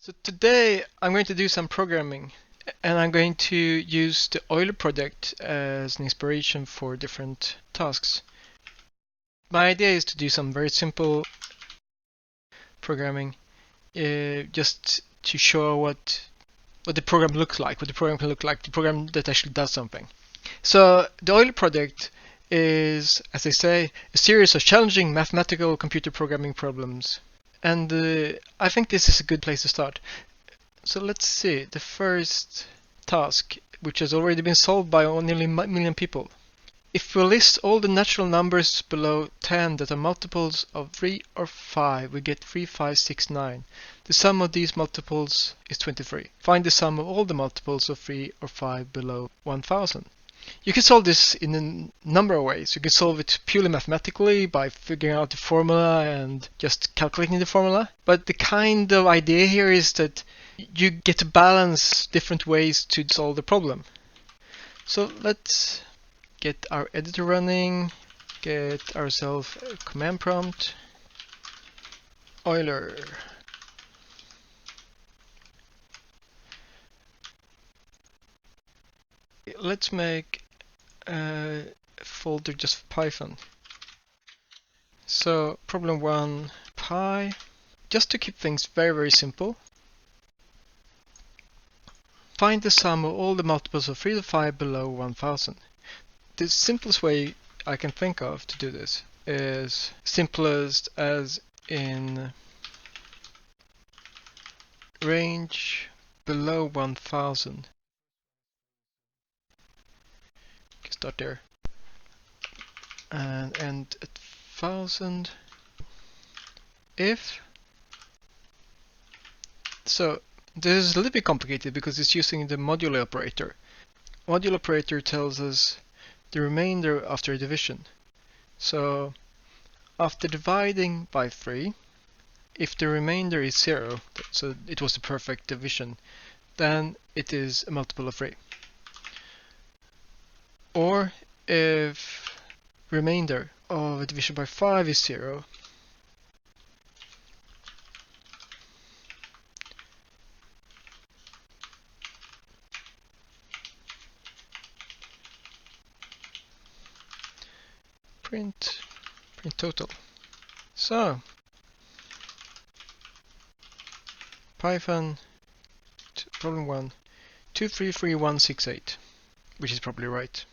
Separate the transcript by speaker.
Speaker 1: So today I'm going to do some programming and I'm going to use the Euler project as an inspiration for different tasks. My idea is to do some very simple programming just to show what the program looks like, what the program can look like, the program that actually does something. So the Euler project is, as they say, a series of challenging mathematical computer programming problems. And I think this is a good place to start. So let's see, the first task, which has already been solved by nearly a million people. If we list all the natural numbers below 10 that are multiples of 3 or 5, we get 3, 5, 6, 9. The sum of these multiples is 23. Find the sum of all the multiples of 3 or 5 below 1000. You can solve this in a number of ways. You can solve it purely mathematically by figuring out the formula and just calculating the formula. But the kind of idea here is that you get to balance different ways to solve the problem. So let's get our editor running, get ourselves a command prompt, Euler. Let's make a folder just for Python. So problem 1, pi. Just to keep things very, very simple, find the sum of all the multiples of 3 to 5 below 1000. The simplest way I can think of to do this is simplest as in range below 1000. Okay, start there and end at 1000. If so, this is a little bit complicated because it's using the modulo operator. Modulo operator tells us the remainder after division. So after dividing by 3, if the remainder is 0, so it was the perfect division, then it is a multiple of 3. Or if remainder of a division by 5 is 0, print total. So Python problem 1 233168, which is probably right.